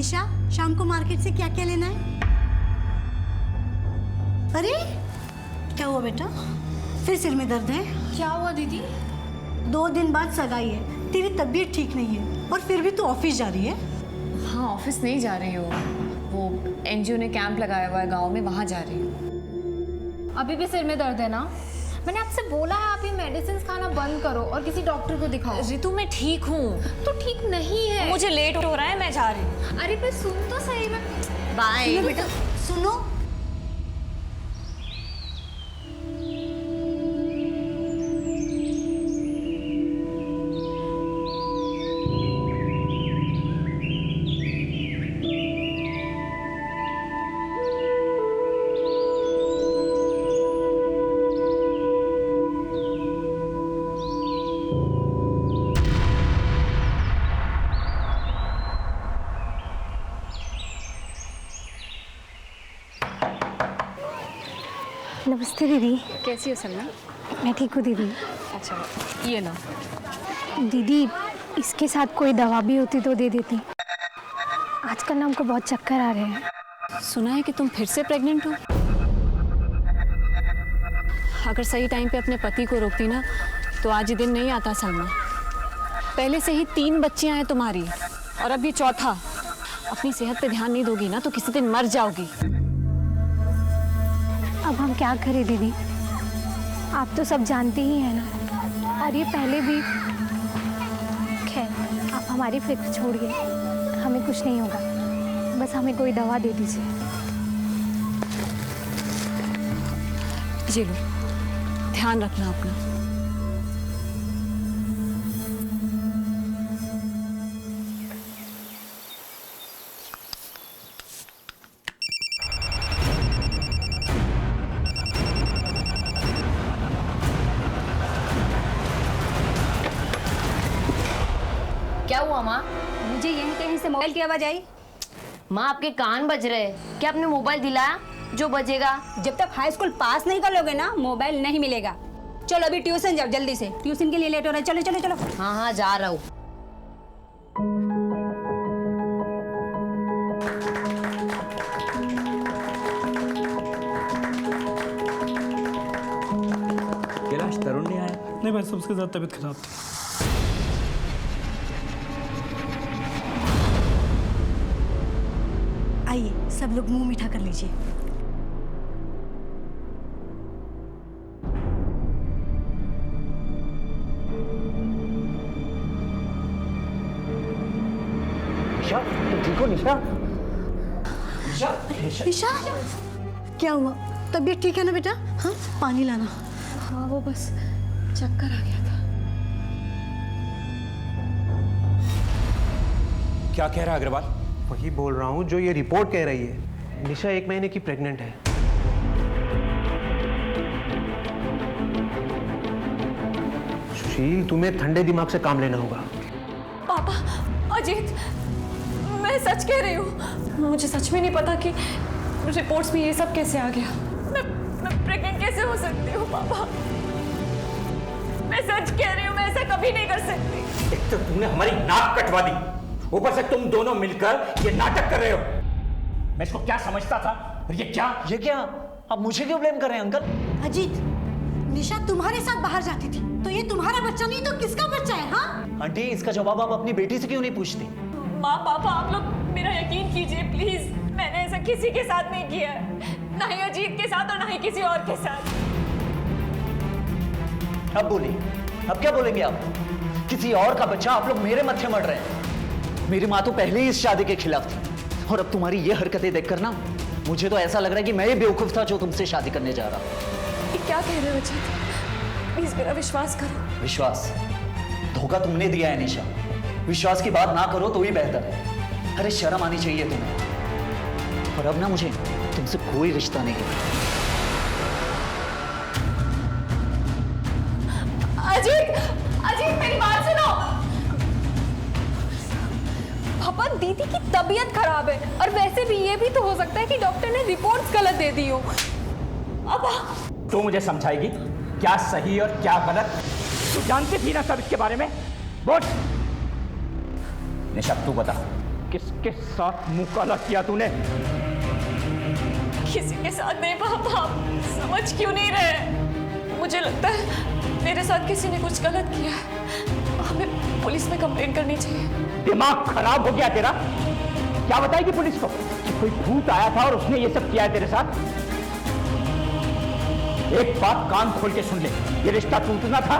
निशा, शाम को मार्केट से क्या क्या लेना है? अरे क्या हुआ बेटा, फिर सिर में दर्द है? क्या हुआ दीदी? 2 दिन बाद सगाई है, तेरी तबीयत ठीक नहीं है और फिर भी तू ऑफिस जा रही है? हाँ, ऑफिस नहीं जा रही हूँ, वो एनजीओ ने कैंप लगाया हुआ है गांव में, वहाँ जा रही हूँ। अभी भी सिर में दर्द है ना? मैंने आपसे बोला है आप ये मेडिसिन खाना बंद करो और किसी डॉक्टर को दिखाओ। रितु मैं ठीक हूँ। तो ठीक नहीं है। मुझे लेट हो रहा है, मैं जा रही हूँ। अरे पर सुन तो सही में। बाय। सुनो बेटा, सुनो। नमस्ते दीदी। कैसी हो सलमा? मैं ठीक हूँ दीदी। अच्छा, ये लो। दीदी इसके साथ कोई दवा भी होती तो दे देती। आजकल ना हमको बहुत चक्कर आ रहे हैं। सुना है कि तुम फिर से प्रेग्नेंट हो। अगर सही टाइम पे अपने पति को रोकती ना तो आज ये दिन नहीं आता सलमा। पहले से ही 3 बच्चियां हैं तुम्हारी और अब ये चौथा। अपनी सेहत पे ध्यान नहीं दोगी ना तो किसी दिन मर जाओगी। अब हम क्या करें दीदी, आप तो सब जानते ही हैं ना। और ये पहले भी। खैर आप हमारी फिक्र छोड़िए, हमें कुछ नहीं होगा, बस हमें कोई दवा दे दीजिए। ये लो, ध्यान रखना अपना। क्या हुआ माँ? मुझे यहीं कहीं से मोबाइल की आवाज आई। माँ आपके कान बज रहे हैं। क्या आपने मोबाइल दिलाया जो बजेगा? जब तक हाई स्कूल पास नहीं कर लोगे ना, मोबाइल नहीं मिलेगा। चलो अभी ट्यूशन जाओ जल्दी से, ट्यूशन के लिए लेट हो रहा है। चलो चलो चलो। हाँ हाँ जा रहा हूँ। कैलाश, तरुण नहीं आया? नहीं भाई, सबसे ज़्यादा तबीयत खराब थी। आइए सब लोग मुंह मीठा कर लीजिए। निशा, तुम ठीक हो निशा? निशा, निशा, निशा, क्या हुआ? तबीयत ठीक है ना बेटा? हाँ, पानी लाना। हाँ, वो बस चक्कर आ गया था। क्या कह रहा है अग्रवाल? वही बोल रहा हूँ जो ये रिपोर्ट कह रही है। निशा 1 महीने की प्रेग्नेंट है। सुशील, तुम्हें ठंडे दिमाग से काम लेना होगा। पापा, अजीत, मैं सच कह रही हूँ। मुझे सच में नहीं पता कि रिपोर्ट्स में ये सब कैसे आ गया। मैं प्रेग्नेंट कैसे हो सकती हूँ पापा? मैं सच कह रही हूँ, मैं ऐसा कभी नहीं कर सकती। एक तो तुमने हमारी नाक कटवा दी, ऊपर से तुम दोनों मिलकर ये नाटक कर रहे हो। मैं इसको क्या समझता था और ये क्या? अब मुझे क्यों ब्लेम कर रहे हैं अंकल? अजीत, निशा तुम्हारे साथ बाहर जाती थी तो ये तुम्हारा बच्चा नहीं तो किसका बच्चा है? हाँ आंटी, इसका जवाब आप अपनी बेटी से क्यों नहीं पूछती? माँ, पापा, आप लोग मेरा यकीन कीजिए प्लीज। मैंने ऐसा किसी के साथ नहीं किया है, ना ही अजीत के साथ और ना ही किसी और के साथ। अब बोलिए, अब क्या बोलेंगे आप? किसी और का बच्चा, आप लोग मेरे मत्थे मर रहे हैं। मेरी माँ तो पहले ही इस शादी के खिलाफ थी और अब तुम्हारी ये हरकतें देखकर ना मुझे तो ऐसा लग रहा है कि मैं ही बेवकूफ था जो तुमसे शादी करने जा रहा हूँ। ये क्या कह रहे हो अजीत? प्लीज मेरा विश्वास करो। विश्वास? धोखा तुमने दिया है निशा। विश्वास की बात ना करो तो ही बेहतर है। अरे शर्म आनी चाहिए तुम्हें। और अब ना मुझे तुमसे कोई रिश्ता नहीं है। अजीत, अजीत मेरी बात सुनो। पापा, दीदी की तबीयत खराब है और वैसे भी ये भी तो हो सकता है कि डॉक्टर ने रिपोर्ट्स गलत दे दी हो। अब तू मुझे समझाएगी क्या सही और क्या गलत? तू जानती थी ना सब इसके बारे में? बोल निशा, तू बता किसके साथ मुंह काला किया तूने? किसी के साथ नहीं पापा, आप समझ क्यों नहीं रहे? मुझे लगता है मेरे साथ किसी ने कुछ गलत किया है, हमें पुलिस में कंप्लेन करनी चाहिए। दिमाग खराब हो गया तेरा? क्या बताएगी पुलिस को कि कोई भूत आया था और उसने ये सब किया है तेरे साथ? एक बात कान खोल के सुन ले, ये रिश्ता टूटना था,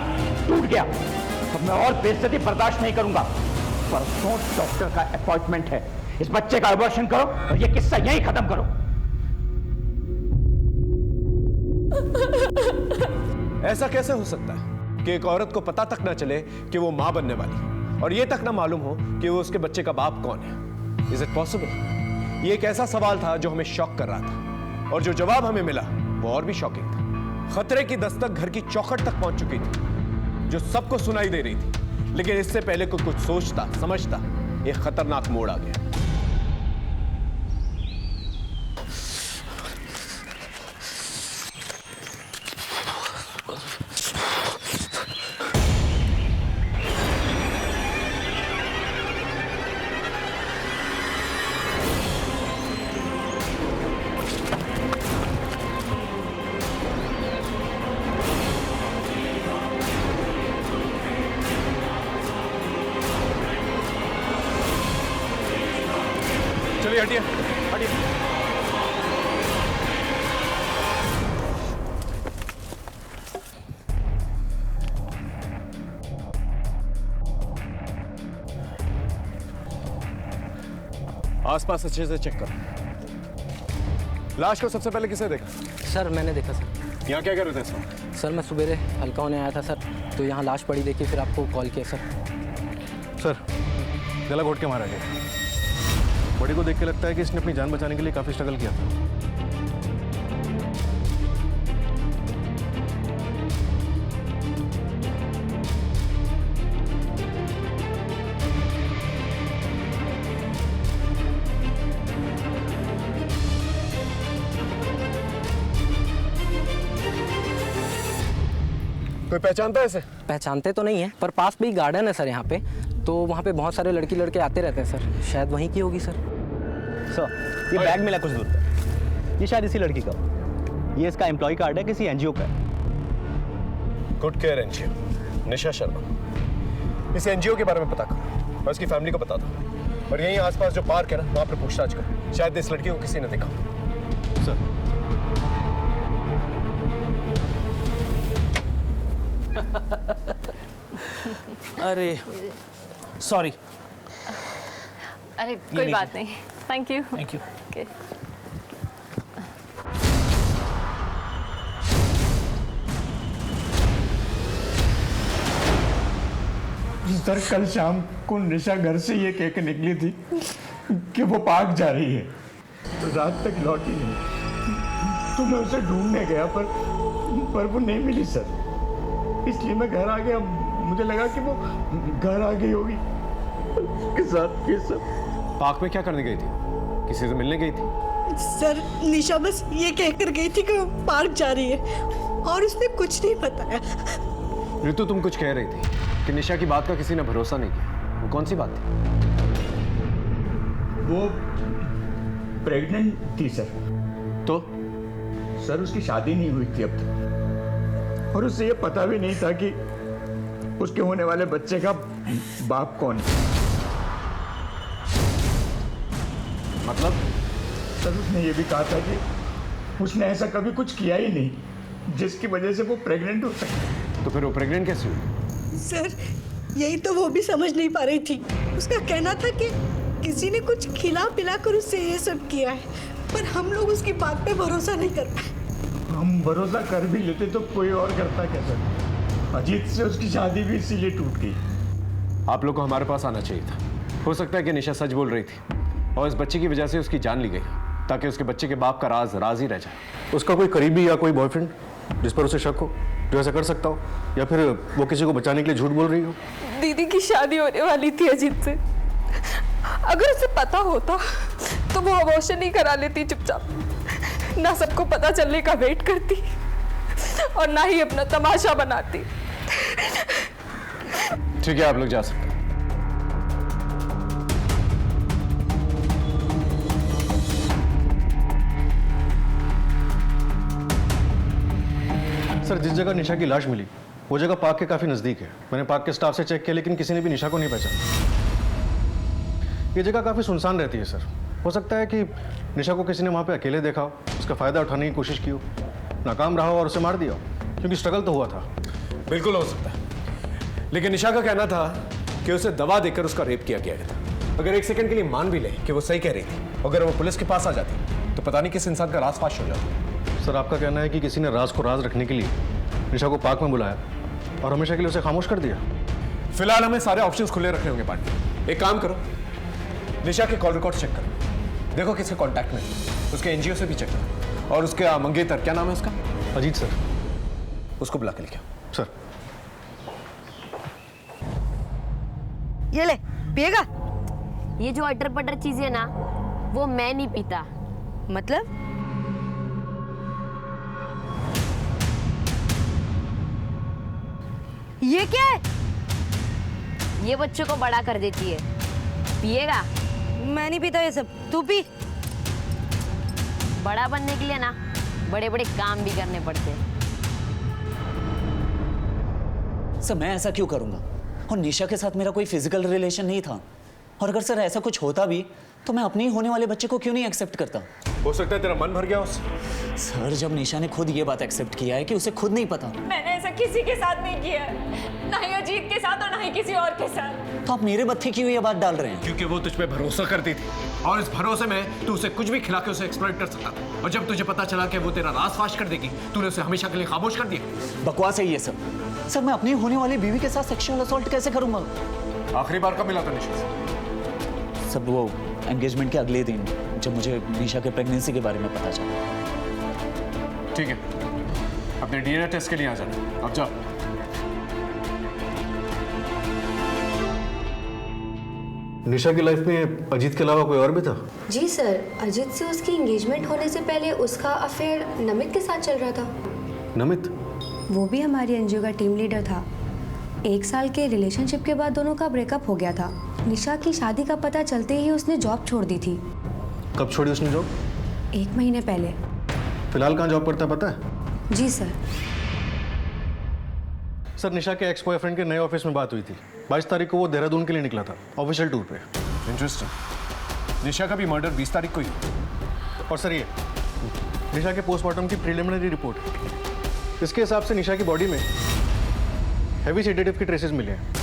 टूट गया। अब मैं और बेइज्जती बर्दाश्त नहीं करूंगा। परसों डॉक्टर का अपॉइंटमेंट है, इस बच्चे का अबॉर्शन करो और ये किस्सा यहीं खत्म करो। ऐसा कैसे हो सकता है कि एक औरत को पता तक ना चले कि वो मां बनने वाली, और ये तक ना मालूम हो कि वो उसके बच्चे का बाप कौन है? Is it possible? ये एक ऐसा सवाल था जो हमें शॉक कर रहा था, और जो जवाब हमें मिला वो और भी शॉकिंग था। खतरे की दस्तक घर की चौखट तक पहुंच चुकी थी, जो सबको सुनाई दे रही थी, लेकिन इससे पहले कोई कुछ सोचता समझता एक खतरनाक मोड़ आ गया। चलिए हटिए हटिए। आसपास अच्छे से चेक करो। लाश को सबसे पहले किसे देखा? सर मैंने देखा सर। यहाँ क्या कर रहे थे सर? सर मैं सुबेरे हल्का होने आया था सर, तो यहाँ लाश पड़ी देखी, फिर आपको कॉल किया सर। सर गला घोट के मारा गया। बॉडी को देख के लगता है कि इसने अपनी जान बचाने के लिए काफी स्ट्रगल किया था। कोई पहचानता है इसे? पहचानते तो नहीं है, पर पास में ही गार्डन है सर यहाँ पे, तो वहाँ पे बहुत सारे लड़की लड़के आते रहते हैं सर, शायद वहीं की होगी सर। सर ये बैग मिला कुछ दूर पर, ये शायद इसी लड़की का, ये इसका एम्प्लॉय कार्ड है, किसी एनजीओ का है। Good care NGO, Nisha Sharma. इस एनजीओ के बारे में पता करो और इसकी फैमिली को बता दो, और यहीं आसपास जो पार्क है ना वहाँ पर पूछताछ करो, शायद इस लड़की को किसी ने देखा। सर अरे सॉरी। अरे कोई बात नहीं, thank you. Thank you. Okay. Sir कल शाम को निशा घर से ये कह के निकली थी कि वो पार्क जा रही है, तो रात तक लौटी नहीं, तो मैं उसे ढूंढने गया पर वो नहीं मिली सर, इसलिए मैं घर आ गया। मुझे लगा कि वो घर आ गई होगी, उसके साथ ये सब। पार्क में क्या करने गई थी? किसी से मिलने गई थी? सर निशा बस ये कहकर गई थी कि वो पार्क जा रही है, और उसने कुछ नहीं बताया। ऋतु तुम कुछ कह रही थी कि निशा की बात का किसी ने भरोसा नहीं किया, वो कौन सी बात थी? वो प्रेग्नेंट थी सर। तो सर उसकी शादी नहीं हुई थी अब तक, और उससे ये पता भी नहीं था कि उसके होने वाले बच्चे का बाप कौन है। मतलब? सर उसने ये भी कहा था कि उसने ऐसा कभी कुछ किया ही नहीं जिसकी वजह से वो प्रेग्नेंट हो सके। तो फिर वो प्रेग्नेंट कैसे हुई? सर यही तो वो भी समझ नहीं पा रही थी। उसका कहना था कि किसी ने कुछ खिला पिला कर उससे ये सब किया है, पर हम लोग उसकी बात पे भरोसा नहीं कर पाए। हम भरोसा कर भी लेते तो कोई और करता क्या सर? अजीत से उसकी शादी भी इसीलिए टूट गई। आप लोग को हमारे पास आना चाहिए था। हो सकता है कि निशा सच बोल रही थी और इस बच्चे की वजह से उसकी जान ली गई, ताकि उसके बच्चे के बाप का राज ही रह जाए। उसका कोई करीबी या कोई बॉयफ्रेंड जिस पर उसे शक हो, जो ऐसा कर सकता हो, या फिर वो किसी को बचाने के लिए झूठ बोल रही हो? दीदी की शादी होने वाली थी अजीत से, अगर उसे पता होता तो वो अबॉर्शन नहीं करा लेती चुपचाप, ना सबको पता चलने का वेट करती और ना ही अपना तमाशा बनाती। ठीक है, आप लोग जा सकते हैं। सर, जिस जगह निशा की लाश मिली वो जगह पार्क के काफ़ी नज़दीक है। मैंने पार्क के स्टाफ से चेक किया, लेकिन किसी ने भी निशा को नहीं पहचाना। ये जगह काफ़ी सुनसान रहती है सर। हो सकता है कि निशा को किसी ने वहाँ पे अकेले देखा हो, उसका फ़ायदा उठाने की कोशिश की हो, नाकाम रहा हो और उसे मार दिया हो, क्योंकि स्ट्रगल तो हुआ था। बिल्कुल हो सकता है, लेकिन निशा का कहना था कि उसे दवा देकर उसका रेप किया गया था। अगर एक सेकंड के लिए मान भी ले कि वो सही कह रही थी, अगर वो पुलिस के पास आ जाती तो पता नहीं किस इंसान का राज फाश हो जाता। सर, आपका कहना है कि किसी ने राज को राज रखने के लिए निशा को पार्क में बुलाया और हमेशा के लिए उसे खामोश कर दिया। फिलहाल हमें सारे ऑप्शंस खुले रखने होंगे पार्टी। एक काम करो, निशा के कॉल रिकॉर्ड चेक करो, देखो किसके कांटेक्ट में, उसके एनजीओ से भी चेक करो, और उसके मंगेतर, क्या नाम है उसका? अजीत सर। उसको बुला के लेके आओ। सर। ये ले, पिएगा? ये जो अटर पटर चीज है ना, वो मैं नहीं पीता। मतलब? ये क्या है? ये बच्चों को बड़ा कर देती है। पिएगा? मैं नहीं पीता ये सब, तू पी। बड़ा बनने के लिए ना बड़े बड़े काम भी करने पड़ते हैं। सर, मैं ऐसा क्यों करूंगा? और निशा के साथ मेरा कोई फिजिकल रिलेशन नहीं था, और अगर सर ऐसा कुछ होता भी तो मैं अपने ही होने वाले बच्चे को क्यों नहीं एक्सेप्ट करता? हो सकता है तेरा मन भर गया उससे। सर, जब निशा ने खुद ये बात एक्सेप्ट किया है कि उसे खुद नहीं पता, मैंने ऐसा किसी के साथ नहीं किया है, ना ही अजीत के साथ और ना ही किसी और के साथ। तो आप मेरे मत्थे क्यों ये बात डाल रहे हैं? क्योंकि वो तुझ पे भरोसा करती थी, और इस भरोसे में तू उसे कुछ भी खिला के उसे एक्सप्लॉइट कर सकता था, और जब तुझे पता चला कि वो तेरा राज फाश कर देगी, तूने उसे हमेशा के लिए खामोश कर दिया। बकवास है ये सब। सर, मैं अपनी होने वाली बीवी के साथ सेक्सुअल असॉल्ट कैसे करूंगा? आखिरी बार कब मिला था निशा से? सब वो एंगेजमेंट के अगले दिन, जब मुझे निशा के प्रेगनेंसी के बारे में पता चला। ठीक है, अपने डीएनए टेस्ट के लिए आ जाना। अब जाओ। निशा की लाइफ में अजीत के अलावा कोई और भी था? जी सर, अजीत से उसकी एंगेजमेंट होने से पहले उसका अफेयर नमित के साथ चल रहा था। नमित? वो भी हमारी एनजीओ का टीम लीडर था। 1 साल के रिलेशनशिप के बाद दोनों का ब्रेकअप हो गया था। निशा की शादी का पता चलते ही उसने जॉब छोड़ दी थी। कब छोड़ी उसने जॉब? 1 महीने पहले। फिलहाल कहाँ जॉब करता है पता है? जी सर। सर, निशा के एक्स बॉयफ्रेंड के नए ऑफिस में बात हुई थी। 22 तारीख को वो देहरादून के लिए निकला था, ऑफिशियल टूर पे। इंटरेस्टिंग। निशा का भी मर्डर 20 तारीख को ही। और सर, ये निशा के पोस्टमार्टम की प्रिलिमिनरी रिपोर्ट। इसके हिसाब से निशा की बॉडी में हैवी सेडेटिव के ट्रेसेस मिले हैं।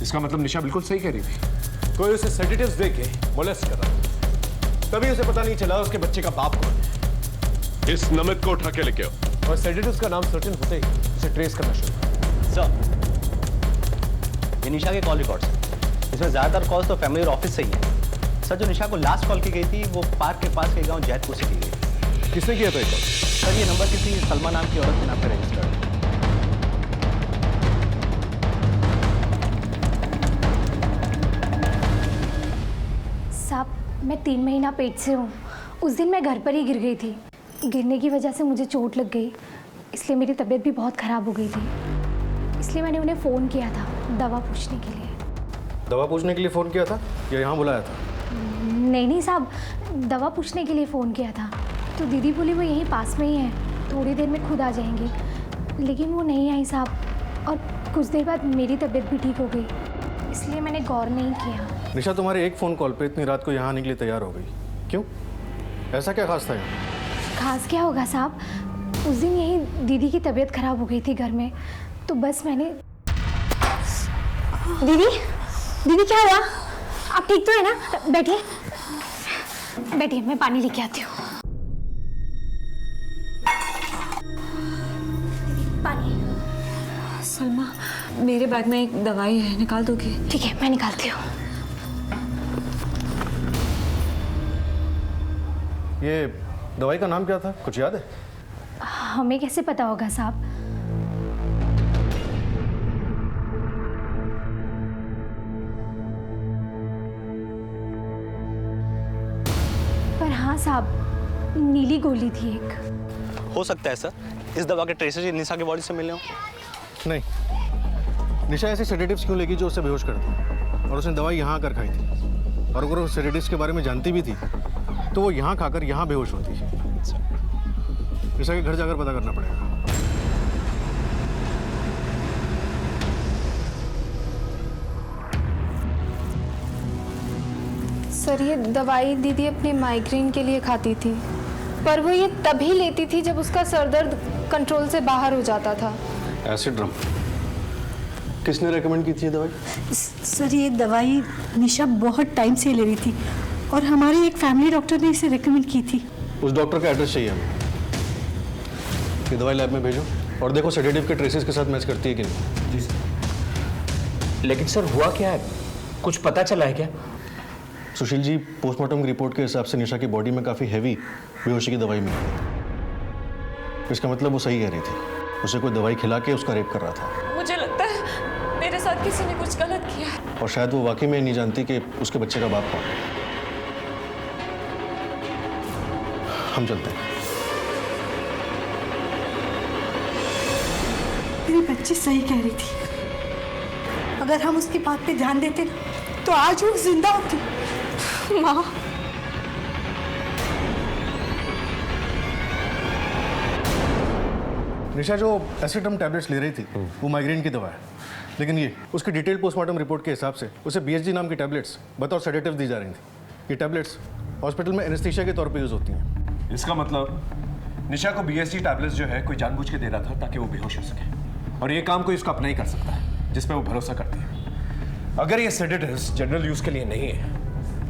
इसका मतलब निशा बिल्कुल सही कह रही थी, कोई उसे सेडेटिव्स दे के मोलेस्ट कर रहा था, तभी उसे पता नहीं चला उसके बच्चे का बाप कौन है। इस नमित को उठा के लेके आओ। और सेडेटिव्स का नाम सर्टेन होते ही उसे ट्रेस करना शुरू। सर, ये निशा के कॉल रिकॉर्ड्स हैं। इसमें ज़्यादातर कॉल्स तो फैमिली और ऑफिस से ही है। सर, जो निशा को लास्ट कॉल की गई थी वो पार्क के पास के गांव जैतपुर से की गई। किसने किया था ये कॉल? सर, ये नंबर किसी सलमा नाम की औरत के नाम पर रजिस्टर्ड है। साहब, मैं 3 महीना पेट से हूँ। उस दिन मैं घर पर ही गिर गई थी। गिरने की वजह से मुझे चोट लग गई, इसलिए मेरी तबीयत भी बहुत ख़राब हो गई थी। इसलिए मैंने उन्हें फ़ोन किया था दवा पूछने के लिए। दवा पूछने के लिए फ़ोन किया था या यहाँ बुलाया था? नहीं साहब, दवा पूछने के लिए फ़ोन किया था। तो दीदी बोली वो यहीं पास में ही है, थोड़ी देर में खुद आ जाएंगी। लेकिन वो नहीं आई साहब, और कुछ देर बाद मेरी तबीयत भी ठीक हो गई, इसलिए मैंने गौर नहीं किया। निशा तुम्हारे एक फ़ोन कॉल पे इतनी रात को यहाँ आने के लिए तैयार हो गई, क्यों? ऐसा क्या खास था यहाँ? खास क्या होगा साहब, उस दिन यही दीदी की तबीयत खराब हो गई थी घर में, तो बस मैंने। दीदी क्या हुआ? आप ठीक तो है ना? बैठिए बैठिए, मैं पानी लेके आती हूँ। पानी। सलमा, मेरे बैग में एक दवाई है, निकाल दोगी? ठीक है, मैं निकालती हूँ। ये दवाई का नाम क्या था, कुछ याद है? हमें कैसे पता होगा साहब? पर हाँ साहब, नीली गोली थी एक। हो सकता है सर, इस दवा के ट्रेसेस निशा की बॉडी से मिले हो। नहीं, निशा ऐसे सेडेटिव्स क्यों लेगी जो उसे बेहोश कर दी? और उसने दवाई यहाँ आकर खाई थी, और अगर वो सेडेटिव्स के बारे में जानती भी थी तो वो यहाँ खाकर यहाँ बेहोश होती। निशा के घर जाकर पता करना पड़ेगा। सर ये दवाई दीदी अपने माइग्रेन के लिए खाती थी, पर वो ये तभी लेती थी जब उसका सर दर्द कंट्रोल से बाहर हो जाता था। एसिड रम किसने रेकमेंड की थी ये दवाई? सर ये दवाई निशा बहुत टाइम से ले रही थी और हमारे एक फैमिली डॉक्टर ने इसे रेकमेंड की थी। उस डॉक्टर का एड्रेस चाहिए हमें। ये दवाई लैब में भेजो और देखो सेडेटिव के ट्रेसेस के साथ मैच करती है कि नहीं। जी सर। लेकिन सर हुआ क्या है, कुछ पता चला है क्या? सुशील जी, पोस्टमार्टम रिपोर्ट के हिसाब से निशा की बॉडी में काफ़ी हैवी बेहोशी की दवाई मिली। इसका मतलब वो सही कह रही थी, उसे कोई दवाई खिला के उसका रेप कर रहा था। मुझे लगता है मेरे साथ किसी ने कुछ गलत किया है। और शायद वो वाकई में नहीं जानती कि उसके बच्चे का बाप कौन है। हम चलते हैं। मेरी बच्ची सही कह रही थी, अगर हम उसकी बात पे ध्यान देते ना तो आज वो जिंदा होती। माँ, निशा जो एसिडम टैबलेट्स ले रही थी वो माइग्रेन की दवा है, लेकिन ये उसकी डिटेल पोस्टमार्टम रिपोर्ट के हिसाब से उसे BSG नाम की टैबलेट्स बतौर सेडेटिव दी जा रही थी। ये टैबलेट्स हॉस्पिटल में एनेस्थीसिया के तौर पे यूज होती हैं। इसका मतलब निशा को BSG टैबलेट्स जो है कोई जानबूझ के दे रहा था ताकि वो बेहोश हो सके, और ये काम कोई उसका अपना ही कर सकता है जिस पे वो भरोसा करती है। अगर ये सेडेटिव्स जनरल यूज के लिए नहीं है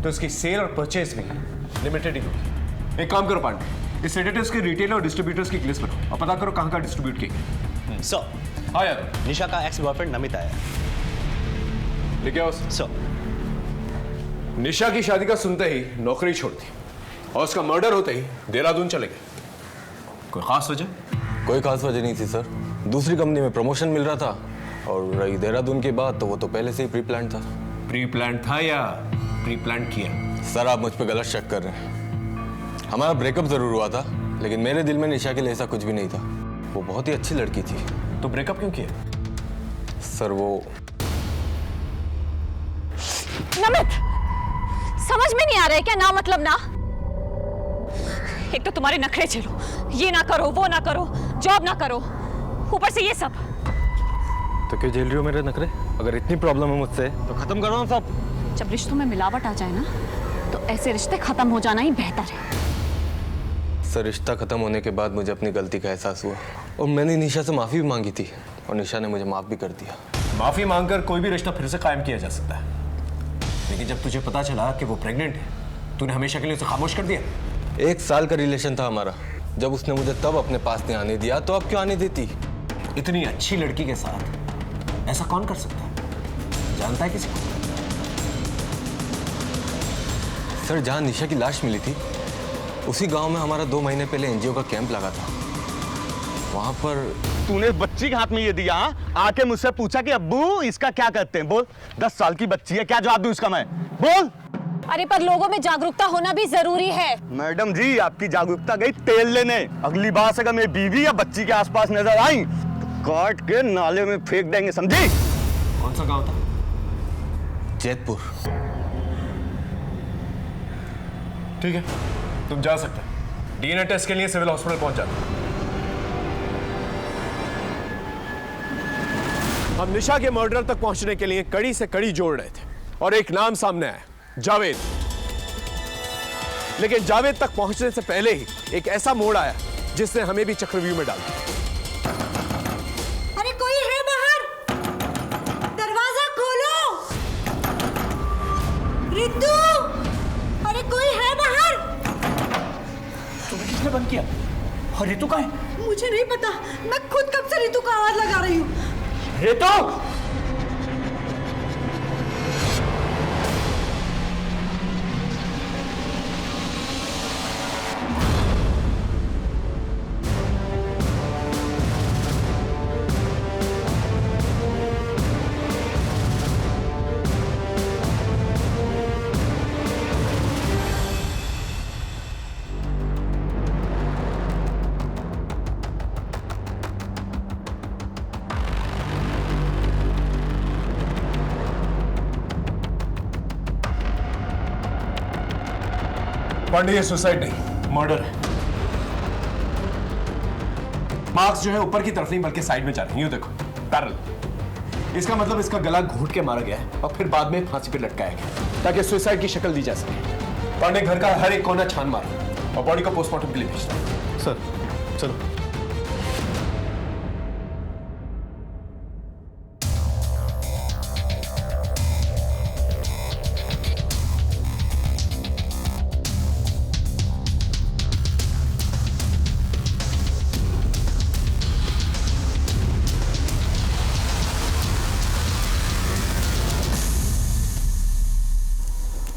तो इसकी सेल और परचेज भी लिमिटेड ही होगी। एक काम करो पांडे, इस सेडेटिव्स के रिटेलर और डिस्ट्रीब्यूटर्स की लिस्ट बनाओ और पता करो कहाँ कहाँ डिस्ट्रीब्यूट किए। सर, हाँ यार, निशा का एक्स बॉयफ्रेंड नमित आया है। लेके आओ सर। निशा की शादी का सुनते ही नौकरी छोड़ दी और उसका मर्डर होते ही देहरादून चले गए। कोई खास वजह? कोई खास वजह नहीं थी सर, दूसरी कंपनी में प्रमोशन मिल रहा था, और रही देहरादून की बात तो वो तो पहले से ही प्री प्लान था। प्री प्लान था या प्री प्लान किया? सर आप मुझ पे गलत शक कर रहे हैं। हमारा ब्रेकअप जरूर हुआ था, लेकिन मेरे दिल में निशा के लिए ऐसा कुछ भी नहीं था। वो बहुत ही अच्छी लड़की थी। तो ब्रेकअप क्यों किया? सर वो नमित, समझ में नहीं आ रहा है क्या ना मतलब ना? एक तो तुम्हारे नखरे चलो, ये ना करो वो ना करो, जॉब ना करो, ऊपर से ये सब। तो क्यों झेल रही हो मेरे नखरे? अगर इतनी प्रॉब्लम है मुझसे तो खत्म करो ना सब। जब रिश्तों में मिलावट आ जाए ना तो ऐसे रिश्ते खत्म हो जाना ही बेहतर है। सर रिश्ता खत्म होने के बाद मुझे अपनी गलती का एहसास हुआ और मैंने निशा से माफी भी मांगी थी और निशा ने मुझे माफ भी कर दिया। माफी मांगकर कोई भी रिश्ता फिर से कायम किया जा सकता है, लेकिन जब तुझे पता चला कि वो प्रेग्नेंट है, तूने हमेशा के लिए उसे खामोश कर दिया। 1 साल का रिलेशन था हमारा, जब उसने मुझे तब अपने पास नहीं आने दिया तो अब क्यों आने देती? इतनी अच्छी लड़की के साथ ऐसा कौन कर सकता है? जानता है किसी को? सर जहाँ निशा की लाश मिली थी उसी गांव में हमारा 2 महीने पहले NGO का कैंप लगा था। वहां पर तूने बच्ची के हाथ में ये दिया, आके मुझसे पूछा कि अब्बू इसका क्या करते हैं? बोल, 10 साल की बच्ची है, क्या जवाब दूं इसका मैं? बोल। अरे पर लोगों में जागरूकता होना भी जरूरी है। मैडम जी आपकी जागरूकता गई तेल लेने। अगली बार से अगर मेरी बीवी या बच्ची के आसपास नजर आई तो काट के नाले में फेंक देंगे, समझी? कौन सा गांव था? जैतपुर। ठीक है, तुम जा सकते हो। DNA टेस्ट के लिए सिविल हॉस्पिटल पहुंच जाते। हम निशा के मर्डर तक पहुंचने के लिए कड़ी से कड़ी जोड़ रहे थे और एक नाम सामने आया, जावेद। लेकिन जावेद तक पहुंचने से पहले ही एक ऐसा मोड़ आया जिसने हमें भी चक्रव्यूह में डाल दिया। अरे कोई है बाहर? दरवाजा खोलो। रितु, अरे कोई है बाहर? तुम्हें किसने बंद किया? और रितु कहाँ है? मुझे नहीं पता, मैं खुद कब से रितु का आवाज लगा रही हूँ। रितु! पांडे ये सुसाइड नहीं, मर्डर है। मार्क्स जो है ऊपर की तरफ नहीं बल्कि साइड में जा रहे हैं, यूं देखो, पैरेलल। इसका मतलब इसका गला घोंट के मारा गया है और फिर बाद में फांसी पे लटकाया गया ताकि सुसाइड की शक्ल दी जा सके। पांडे घर का हर एक कोना छान मारा और बॉडी को पोस्टमार्टम के लिए भेजना। सर चलो।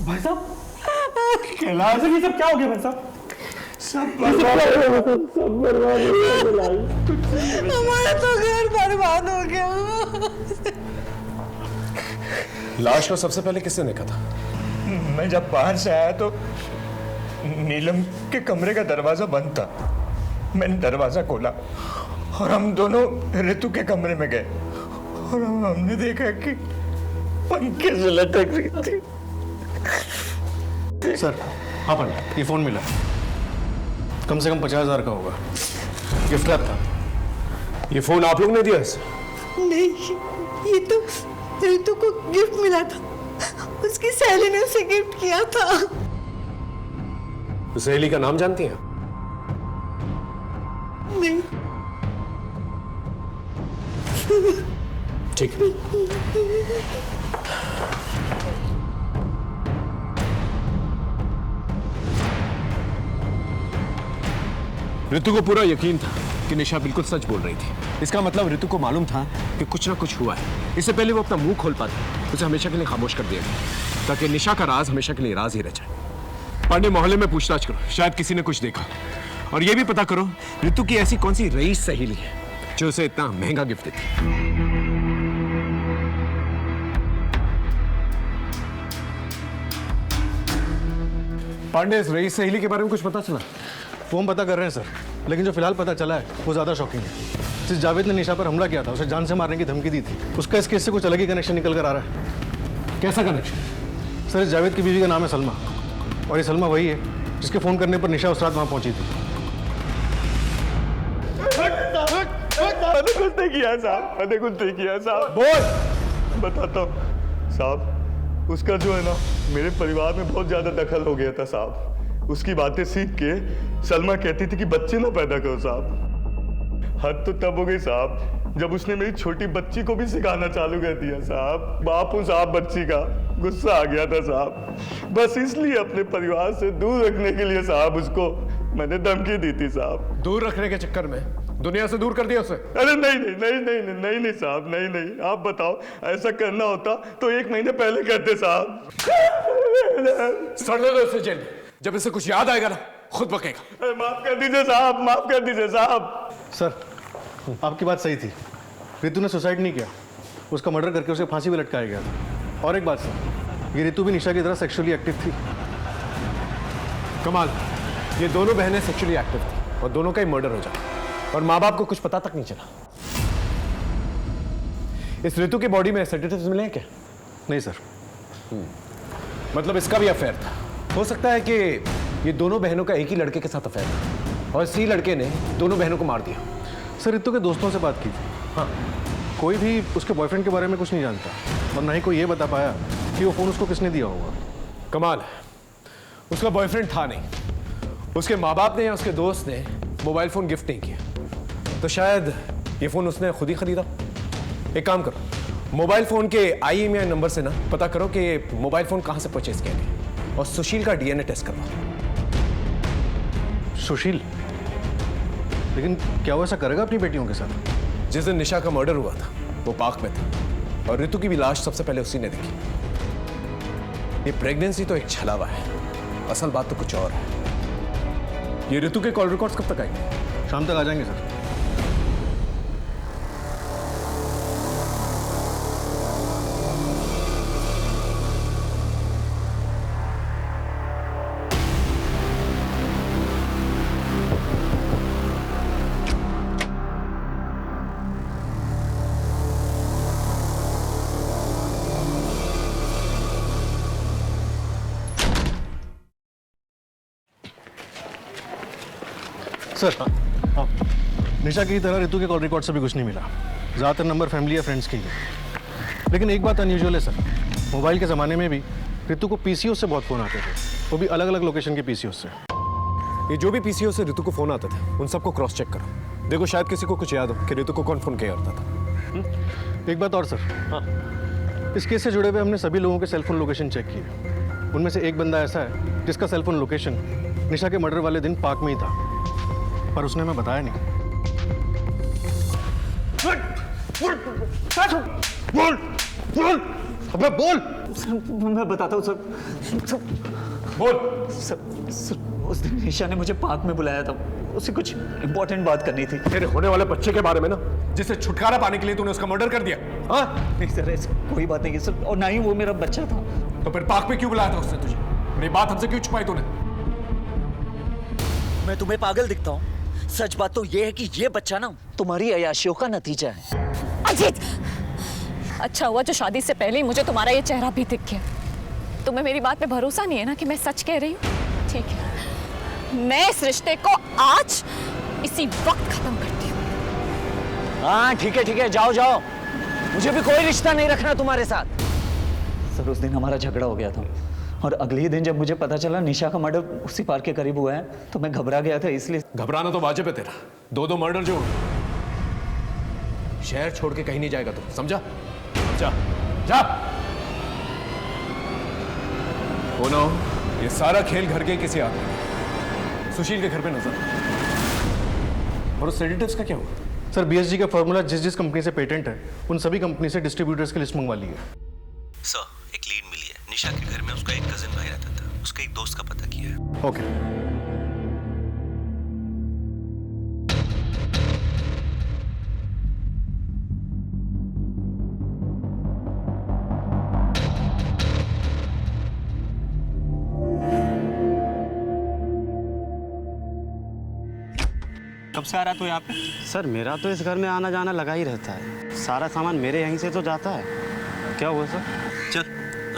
भाई साहब कैलाश, ये सब क्या हो गया भाई साहब? हमारा तो घर बर्बाद हो गया। लाश को सबसे पहले किसने देखा था? मैं जब बाहर से आया तो नीलम के कमरे का दरवाजा बंद था। मैंने दरवाजा खोला और हम दोनों ऋतु के कमरे में गए और हमने देखा कि पंखे से लटक रही थी। सर हाँ पंडित, ये फोन मिला, कम से कम 50,000 का होगा, गिफ्ट रैप था। ये फोन आप लोग ने दिया इसे? नहीं, ये तो ऋतु को गिफ्ट मिला था। उसकी सहेली ने उसे गिफ्ट किया था। सहेली का नाम जानती हैं? नहीं। ठीक है। ऋतु को पूरा यकीन था कि निशा बिल्कुल सच बोल रही थी। इसका मतलब ऋतु को मालूम था कि कुछ ना कुछ हुआ है। इससे पहले वो अपना मुंह खोल पाती, उसे हमेशा के लिए खामोश कर दिया गया ताकि निशा का राज हमेशा के लिए राज ही रह जाए। पांडे, मोहल्ले में पूछताछ करो, शायद किसी ने कुछ देखा। और ये भी पता करो ऋतु की ऐसी कौन सी रईस सहेली है जो उसे इतना महंगा गिफ्ट देती। पांडे, इस रईस सहेली के बारे में कुछ पता चला? वो हम पता कर रहे हैं सर, लेकिन जो फिलहाल पता चला है वो ज़्यादा शॉकिंग है। जिस जावेद ने निशा पर हमला किया था, उसे जान से मारने की धमकी दी थी, उसका इस केस से कुछ अलग ही कनेक्शन निकल कर आ रहा है। कैसा कनेक्शन? सर, इस जावेद की बीवी का नाम है सलमा, और ये सलमा वही है जिसके फ़ोन करने पर निशा उस रात वहाँ पहुँची थी। मैंने कुछ नहीं किया साहब, मैंने कुछ नहीं किया साहब। बोल। बताता हूँ साहब, उसका जो है ना मेरे परिवार में बहुत ज़्यादा दखल हो गया था साहब। उसकी बातें सीख के सलमा कहती थी कि बच्चे ना पैदा करो साहब। हद तो तब हो गई साहब जब उसने मेरी छोटी बच्ची को भी सिखाना चालू कर दिया साहब। बाप हूँ साहब बच्ची का, गुस्सा आ गया था साहब। बस इसलिए अपने परिवार से दूर रखने के लिए साहब उसको मैंने धमकी दी थी साहब। दूर रखने के चक्कर में दुनिया से दूर कर दिया उसे? अरे नहीं नहीं नहीं नहीं नहीं नहीं नहीं साहब, नहीं नहीं। आप बताओ, ऐसा करना होता तो 1 महीने पहले कहते साहब। सड़ने दो उसे जेल में, जब इसे कुछ याद आएगा ना खुद बकेगा। माफ कर दीजिए साहब, माफ कर दीजिए साहब। सर, आपकी बात सही थी, ऋतु ने सुसाइड नहीं किया, उसका मर्डर करके उसे फांसी पे लटकाया गया था। और एक बात सर, ये ऋतु भी निशा की तरह सेक्सुअली एक्टिव थी। कमाल, ये दोनों बहनें सेक्सुअली एक्टिव थी और दोनों का ही मर्डर हो जाता और माँ बाप को कुछ पता तक नहीं चला। इस ऋतु की बॉडी में सेडेटिव्स मिले हैं क्या? नहीं सर। मतलब इसका भी अफेयर था। हो सकता है कि ये दोनों बहनों का एक ही लड़के के साथ अफेयर था और इसी लड़के ने दोनों बहनों को मार दिया। सर, ऋतु के दोस्तों से बात की थी। हाँ, कोई भी उसके बॉयफ्रेंड के बारे में कुछ नहीं जानता और ना ही कोई ये बता पाया कि वो फ़ोन उसको किसने दिया होगा। कमाल है, उसका बॉयफ्रेंड था नहीं, उसके माँ बाप ने या उसके दोस्त ने मोबाइल फ़ोन गिफ्ट नहीं किया, तो शायद ये फ़ोन उसने खुद ही खरीदा। एक काम करो, मोबाइल फ़ोन के IMEI नंबर से ना पता करो कि मोबाइल फ़ोन कहाँ से परचेज किया गया और सुशील का DNA टेस्ट करवाओ। सुशील? लेकिन क्या वो ऐसा करेगा अपनी बेटियों के साथ? जिस दिन निशा का मर्डर हुआ था वो पार्क में था और ऋतु की भी लाश सबसे पहले उसी ने देखी। ये प्रेगनेंसी तो एक छलावा है, असल बात तो कुछ और है। ये ऋतु के कॉल रिकॉर्ड्स कब तक आएंगे? शाम तक आ जाएंगे सर। सर, हाँ, निशा की तरह ऋतु के कॉल रिकॉर्ड से भी कुछ नहीं मिला। ज़्यादातर नंबर फैमिली या फ्रेंड्स के ही है। लेकिन एक बात अनयूजुअल है सर, मोबाइल के ज़माने में भी ऋतु को पीसीओ से बहुत फ़ोन आते थे, वो भी अलग अलग लोकेशन के पीसीओ से। ये जो भी पीसीओ से ऋतु को फोन आता था उन सबको क्रॉस चेक करो, देखो शायद किसी को कुछ याद हो कि ऋतु को कौन फोन किया करता था। एक बात और सर, हाँ, इस केस से जुड़े हुए हमने सभी लोगों के सेलफोन लोकेशन चेक किए। उनमें से एक बंदा ऐसा है जिसका सेलफोन लोकेशन निशा के मर्डर वाले दिन पार्क में ही था, पर उसने हमें बताया नहीं। बोल बोल अबे बोल। मैं बताता हूँ सर। बोल। सर उस दिन निशा ने मुझे पार्क में बुलाया था, उसे कुछ इंपॉर्टेंट बात करनी थी। तेरे होने वाले बच्चे के बारे में ना, जिसे छुटकारा पाने के लिए तूने उसका मर्डर कर दिया। हाँ नहीं सर, ऐसी कोई बात नहीं है सर, और ना ही वो मेरा बच्चा था। तो फिर पार्क में क्यों बुलाया था उसने तुझे? मेरी बात हमसे क्यों छुपाई तूने? मैं तुम्हें पागल दिखता हूँ? सच बात तो ये है कि ये बच्चा ना तुम्हारी अय्याशियों का नतीजा है। अजीत, अच्छा हुआ जो शादी से पहले ही मुझे तुम्हारा ये चेहरा भी दिख गया। तुम्हें मेरी बात पे भरोसा नहीं है ना कि मैं सच कह रही हूँ? ठीक है, मैं इस रिश्ते को आज इसी वक्त खत्म करती हूँ। हाँ ठीक है, जाओ जाओ, मुझे भी कोई रिश्ता नहीं रखना तुम्हारे साथ। सर उस दिन हमारा झगड़ा हो गया था, और अगले ही दिन जब मुझे पता चला निशा का मर्डर उसी पार्क के करीब हुआ है, तो मैं घबरा गया था। इसलिए घबराना तो वाजिब है तेरा, दो मर्डर जो शहर छोड़ के कहीं नहीं जाएगा तू, समझा? जा जा। हो ना हो, ये सारा खेल घर के किसी आदमी का, सुशील के घर पे नजर। और उस सेडेटिव्स का क्या हुआ? सर बीएसजी का फॉर्मूला जिस जिस कंपनी से पेटेंट है उन सभी कंपनी से डिस्ट्रीब्यूटर्स की लिस्ट मंगवा ली है। सर एक लीड मिली है, निशा के घर में उसका एक कजिन भाई रहता था, उसके एक दोस्त का पता किया है। ओके। कब से आ रहा तू यहाँ पे? सर मेरा तो इस घर में आना जाना लगा ही रहता है, सारा सामान मेरे यहीं से तो जाता है। क्या हुआ सर? चल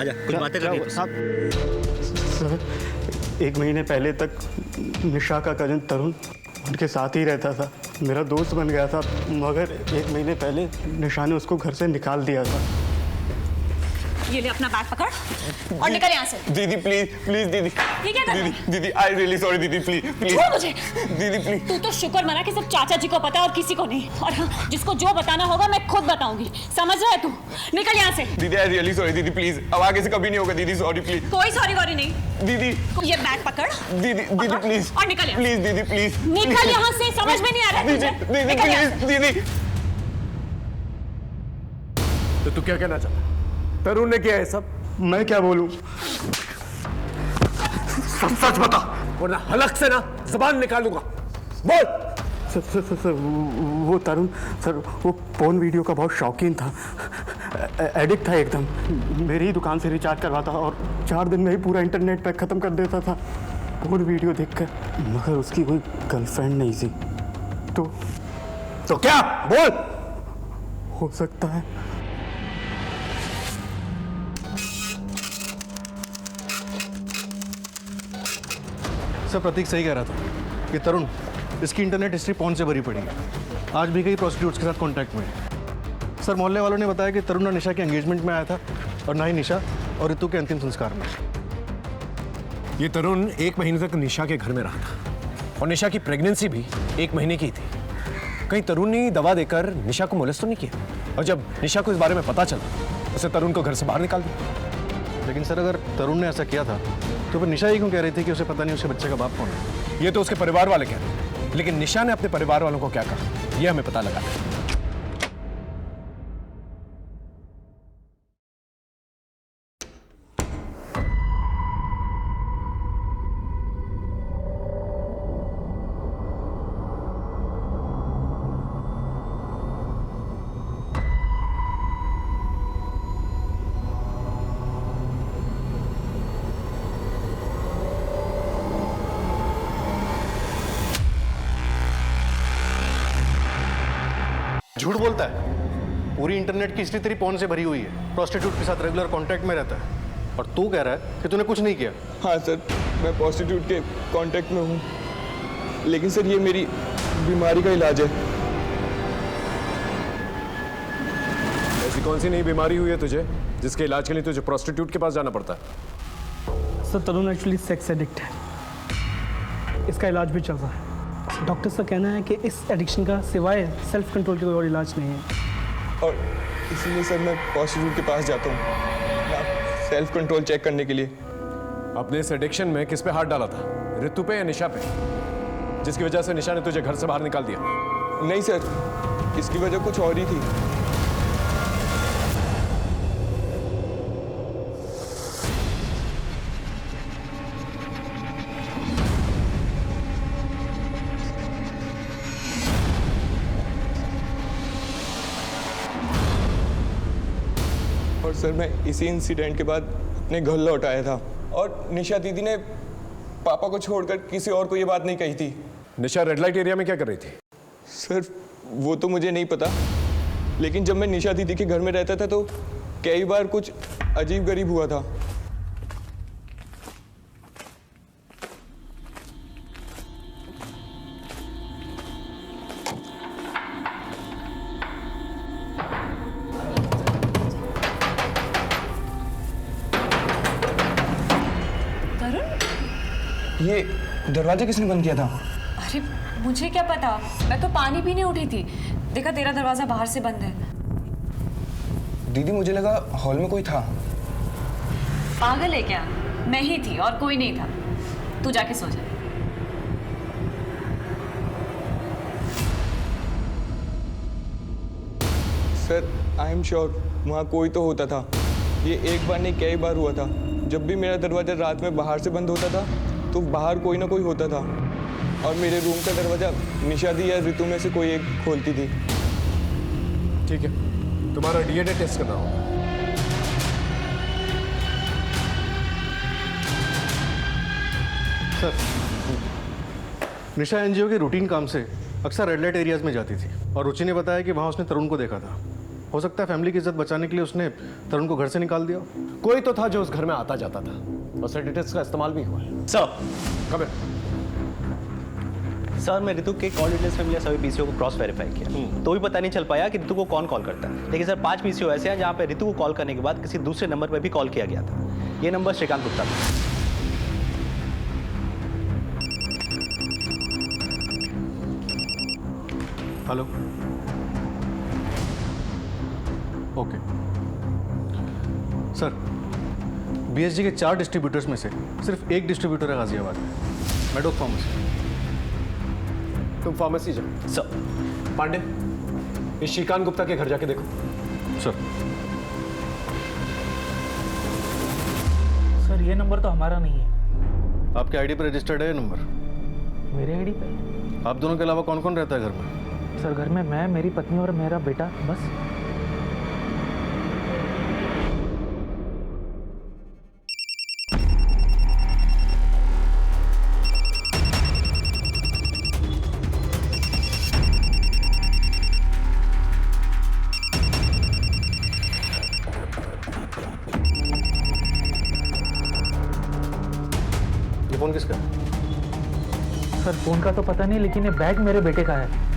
आजा, कुछ बातें करेंगे। सर 1 महीने पहले तक निशा का कजिन तरुण उनके साथ ही रहता था, मेरा दोस्त बन गया था, मगर 1 महीने पहले निशा ने उसको घर से निकाल दिया था। ये ले अपना बैग पकड़ और निकल यहाँ से। दीदी प्लीज प्लीज दीदी। ये क्या कर रहा है? दीदी आई रियली सॉरी दीदी, प्लीज प्लीज। छोड़ मुझे। दीदी प्लीज। तू तो शुक्र मना कि सिर्फ चाचा जी को पता है और किसी को नहीं। और हाँ, जिसको जो बताना होगा मैं खुद बताऊंगी, समझ रहा है तू? निकल यहाँ से। दीदी आई रियली सॉरी दीदी, प्लीज अब आगे से कभी नहीं होगा दीदी, सॉरी प्लीज। कोई सॉरी वॉरी नहीं दीदी। ये बैग पकड़ दीदी, दीदी प्लीज और निकल यहाँ। प्लीज दीदी प्लीज निकल यहाँ से, समझ में नहीं आ रहा दीदी, दीदी प्लीज दीदी। तो तू क्या कहना चाहता? तरुण ने किया है सब? मैं क्या बोलूं? सच बता वरना हलक से ना जुबान निकाल दूंगा। बोल। सर वो तरुण सर वो पोर्न वीडियो का बहुत शौकीन था, एडिक्ट था एकदम। मेरी ही दुकान से रिचार्ज करवाता और 4 दिन में ही पूरा इंटरनेट पैक खत्म कर देता था पोर्न वीडियो देखकर, मगर उसकी कोई गर्लफ्रेंड नहीं थी। तो क्या? बोल। हो सकता है सर प्रतीक सही कह रहा था कि तरुण इसकी इंटरनेट हिस्ट्री पॉर्न से भरी पड़ी है, आज भी कई प्रोस्टिट्यूट्स के साथ कांटेक्ट में है। सर मोहल्ले वालों ने बताया कि तरुण और निशा के एंगेजमेंट में आया था और ना ही निशा और ऋतु के अंतिम संस्कार में। ये तरुण 1 महीने तक निशा के घर में रहा था और निशा की प्रेगनेंसी भी 1 महीने की थी। कहीं तरुण ने दवा देकर निशा को मोलेस्ट तो नहीं किया? और जब निशा को इस बारे में पता चला उसे तरुण को घर से बाहर निकाल दिया। लेकिन सर अगर तरुण ने ऐसा किया था तो फिर निशा ही क्यों कह रही थी कि उसे पता नहीं उसके बच्चे का बाप कौन है? ये तो उसके परिवार वाले कह रहे हैं, लेकिन निशा ने अपने परिवार वालों को क्या कहा ये हमें पता लगा। झूठ बोलता है, पूरी इंटरनेट की हिस्ट्री तेरी पॉर्न से भरी हुई है, प्रोस्टिट्यूट के साथ रेगुलर कांटेक्ट में रहता है और तू कह रहा है कि तूने कुछ नहीं किया। हाँ सर मैं प्रोस्टिट्यूट के कांटेक्ट में हूँ, लेकिन सर ये मेरी बीमारी का इलाज है। ऐसी कौन सी नई बीमारी हुई है तुझे जिसके इलाज के लिए तुझे प्रोस्टिट्यूट के पास जाना पड़ता है? सर तरुण एक्चुअली सेक्स एडिक्ट है, इसका इलाज भी चल रहा है। डॉक्टर का कहना है कि इस एडिक्शन का सिवाय सेल्फ कंट्रोल के कोई और इलाज नहीं है। और इसीलिए सर मैं प्रोस्टिट्यूट के पास जाता हूँ सेल्फ कंट्रोल चेक करने के लिए। अपने इस एडिक्शन में किस पे हाथ डाला था, ऋतु पे या निशा पे, जिसकी वजह से निशा ने तुझे घर से बाहर निकाल दिया? नहीं सर, इसकी वजह कुछ और ही थी। और सर मैं इसी इंसिडेंट के बाद अपने घर लौट आया था और निशा दीदी ने पापा को छोड़कर किसी और को ये बात नहीं कही थी। निशा रेड लाइट एरिया में क्या कर रही थी? सर वो तो मुझे नहीं पता, लेकिन जब मैं निशा दीदी के घर में रहता था तो कई बार कुछ अजीब गरीब हुआ था। ये दरवाजा किसने बंद किया था? अरे मुझे क्या पता, मैं तो पानी पीने उठी थी, देखा तेरा दरवाजा बाहर से बंद है। दीदी मुझे लगा हॉल में कोई था। पागल है क्या? मैं ही थी और कोई नहीं था। तू जाके सो जा। सर आई एम श्योर वहाँ कोई तो होता था। ये एक बार नहीं कई बार हुआ था। जब भी मेरा दरवाजा रात में बाहर से बंद होता था तो बाहर कोई ना कोई होता था और मेरे रूम का दरवाजा निशा दी या ऋतु में से कोई एक खोलती थी। ठीक है, तुम्हारा डीएनए टेस्ट करना होगा। सर, निशा एनजीओ के रूटीन काम से अक्सर रेड लाइट एरियाज में जाती थी और रुचि ने बताया कि वहाँ उसने तरुण को देखा था। हो सकता है फैमिली की इज्जत बचाने के लिए उसने तरुण को घर से निकाल दिया। कोई तो था जो उस घर में आता जाता था और सर्टिफिकेट्स का इस्तेमाल भी हुआ है। सर कब? सर मैं ऋतु के कॉल डिटेल्स में मिले सभी पीसीओ को क्रॉस वेरीफाई किया, तो भी पता नहीं चल पाया कि ऋतु को कौन कॉल करता है। लेकिन सर 5 पीसीओ ऐसे हैं जहाँ पे ऋतु को कॉल करने के बाद किसी दूसरे नंबर पर भी कॉल किया गया था। ये नंबर श्रीकांत गुप्ता था। हेलो, ओके सर, बीएसजी के 4 डिस्ट्रीब्यूटर्स में से सिर्फ एक डिस्ट्रीब्यूटर है गाजियाबाद में, मेडोक फार्मेसी। तुम फार्मेसी जाओ। सर। पांडे, इस श्रीकांत गुप्ता के घर जाके देखो। सर। सर ये नंबर तो हमारा नहीं है। आपके आईडी पर रजिस्टर्ड है ये नंबर? मेरे आईडी पे? आप दोनों के अलावा कौन कौन रहता है घर में? सर घर में मैं, मेरी पत्नी और मेरा बेटा, बस। ये फोन किसका है? सर फोन का तो पता नहीं, लेकिन ये बैग मेरे बेटे का है।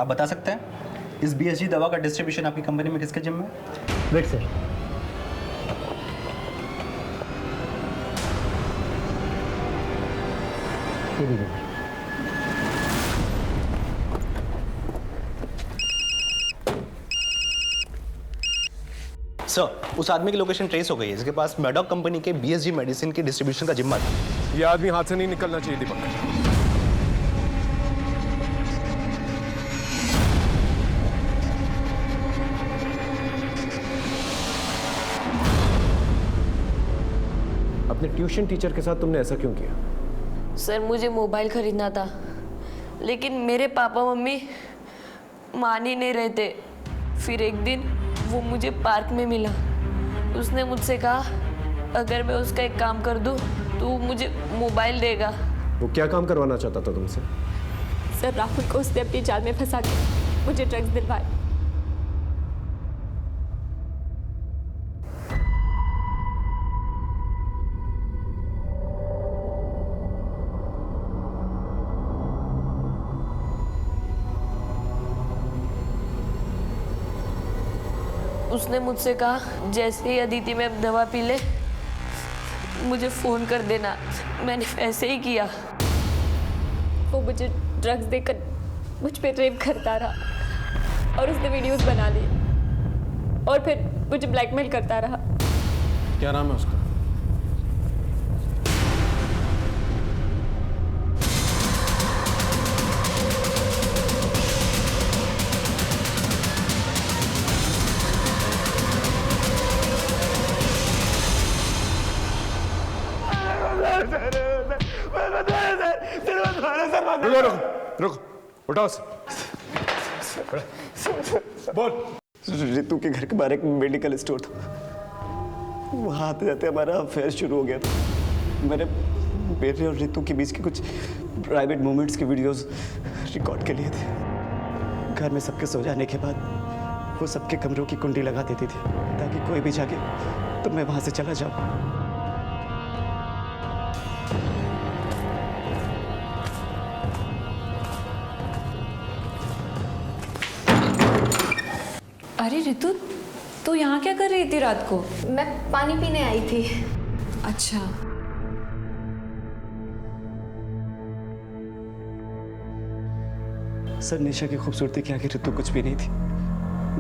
आप बता सकते हैं इस बीएसजी दवा का डिस्ट्रीब्यूशन आपकी कंपनी में किसके जिम्मे है? Wait sir. सर उस आदमी की लोकेशन ट्रेस हो गई है जिसके पास मेडॉक कंपनी के बीएसजी मेडिसिन के डिस्ट्रीब्यूशन का जिम्मा था। ये आदमी हाथ से नहीं निकलना चाहिए दीपक। अपने ट्यूशन टीचर के साथ तुमने ऐसा क्यों किया? सर मुझे मोबाइल खरीदना था, लेकिन मेरे पापा मम्मी मान ही नहीं रहे थे। फिर एक दिन वो मुझे पार्क में मिला। उसने मुझसे कहा अगर मैं उसका एक काम कर दूं तो वो मुझे मोबाइल देगा। वो क्या काम करवाना चाहता था तुमसे? सर राहुल को उसने अपनी जाल में फंसा के मुझे ड्रग्स दिलवाए। उसने मुझसे कहा जैसे ही अदिति मैम दवा पी ले मुझे फ़ोन कर देना। मैंने वैसे ही किया। वो मुझे ड्रग्स देकर मुझ पे रेप करता रहा और उसने वीडियोस बना ली और फिर मुझे ब्लैकमेल करता रहा। क्या नाम है उसका? रुको, उठाओ बोल। रितु के घर के बाहर एक मेडिकल स्टोर था, वहाँ आते जाते हमारा अफेयर शुरू हो गया था। मैंने मेरे और रितु के बीच के कुछ प्राइवेट मोमेंट्स के वीडियोस रिकॉर्ड के लिए थे। घर में सबके सो जाने के बाद वो सबके कमरों की कुंडी लगा देती थी ताकि कोई भी जागे तो मैं वहाँ से चला जाऊँ। अरे रितु, तू यहाँ क्या कर रही थी रात को? मैं पानी पीने आई थी। अच्छा। सर निशा की खूबसूरती के आगे रितु कुछ भी नहीं थी।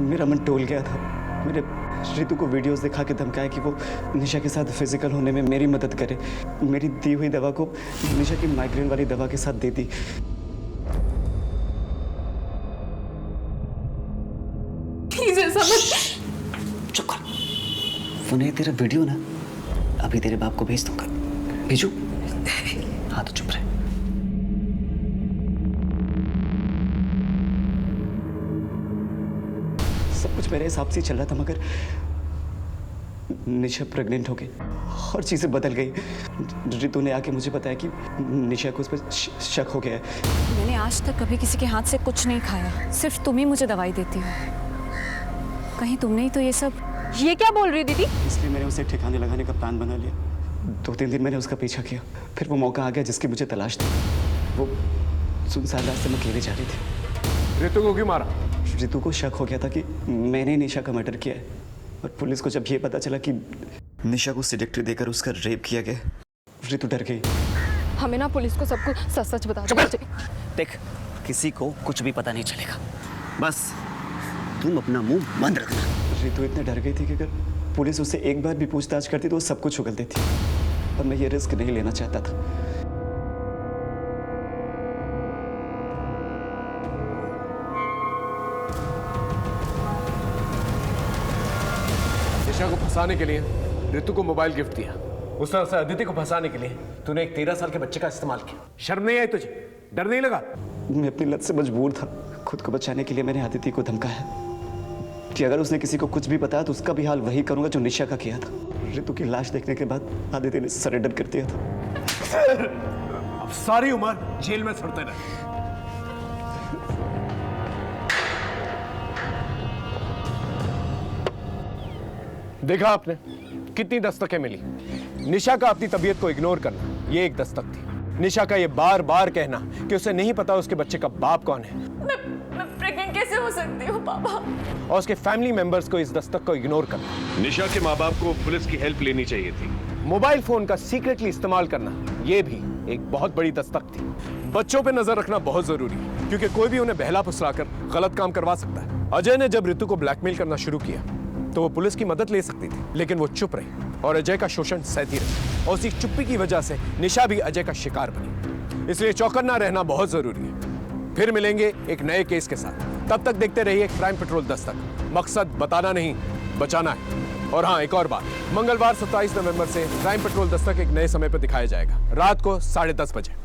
मेरा मन टोल गया था। मैंने रितु को वीडियोस दिखा के धमकाया कि वो निशा के साथ फिजिकल होने में मेरी मदद करे। मेरी दी हुई दवा को निशा की माइग्रेन वाली दवा के साथ दे दी। चुप कर। वो नहीं तेरा वीडियो ना अभी तेरे बाप को भेज दूंगा। भेजू? हाँ तो चुप रहे। सब कुछ मेरे हिसाब से चल रहा था, मगर निशा प्रेग्नेंट हो गई और चीजें बदल गई। रितु ने आके मुझे बताया कि निशा को उस पर शक हो गया है। मैंने आज तक कभी किसी के हाथ से कुछ नहीं खाया, सिर्फ तुम ही मुझे दवाई देती हो। कहीं तुमने ही तो ये सब। ये क्या बोल रही दीदी? इसलिए मैंने उसे ठिकाने लगाने का प्लान बना लिया। 2-3 दिन मैंने उसका पीछा किया, फिर वो मौका आ गया जिसकी मुझे तलाश थी। वो सुनसान रास्ते में अकेले जा रही थी। रितु को क्यों मारा? रितु को शक हो गया था कि मैंने निशा का मर्डर किया है, और पुलिस को जब ये पता चला कि निशा को सिलेक्ट्री देकर उसका रेप किया गया, रितु डर गई। हमें ना पुलिस को सब कुछ सच सच बता दो। देख, किसी को कुछ भी पता नहीं चलेगा, बस तुम अपना मुंह बंद रखना। रितु इतने डर गई थी कि अगर पुलिस उससे एक बार भी पूछताछ करती तो वो सब कुछ उगल देती, पर मैं ये रिस्क नहीं लेना चाहता था। निशा को फंसाने के लिए रितु को मोबाइल गिफ्ट दिया। उस तरह से अदिति को फंसाने के लिए तूने एक 13 साल के बच्चे का इस्तेमाल किया। शर्म नहीं आई तुझे? डर नहीं लगा? मैं अपनी लत से मजबूर था। खुद को बचाने के लिए मैंने अदिति को धमकाया कि अगर उसने किसी को कुछ भी बताया तो उसका भी हाल वही करूंगा जो निशा का किया था। रितु की लाश देखने के बाद अदिति ने सरेंडर कर दिया था। अब सारी उम्र जेल में सड़ते रहे। देखा आपने कितनी दस्तकें मिली। निशा का अपनी तबीयत को इग्नोर करना ये एक दस्तक थी। निशा का ये बार बार कहना कि उसे नहीं पता उसके बच्चे का बाप कौन है। मैं प्रेग्नेंट कैसे हो सकती हूँ पापा? और उसके फैमिली मेंबर्स को इस दस्तक को इग्नोर करना। निशा के माँ बाप को पुलिस की हेल्प लेनी चाहिए थी। मोबाइल फोन का सीक्रेटली इस्तेमाल करना ये भी एक बहुत बड़ी दस्तक थी। बच्चों पे नजर रखना बहुत जरूरी है, क्योंकि कोई भी उन्हें बहला फुसलाकर गलत काम करवा सकता है। अजय ने जब रितु को ब्लैकमेल करना शुरू किया तो वो पुलिस की मदद ले सकती थी, लेकिन वो चुप रही और अजय का शोषण सहती रही, और उसी चुप्पी की वजह से निशा भी अजय का शिकार बनी। इसलिए चौकन्ना रहना बहुत जरूरी है। फिर मिलेंगे एक नए केस के साथ। तब तक देखते रहिए क्राइम पेट्रोल दस्तक। मकसद बताना नहीं, बचाना है। और हाँ, एक और बात, मंगलवार 27 नवंबर से क्राइम पेट्रोल दस्तक एक नए समय पर दिखाया जाएगा, रात को 10:30 बजे।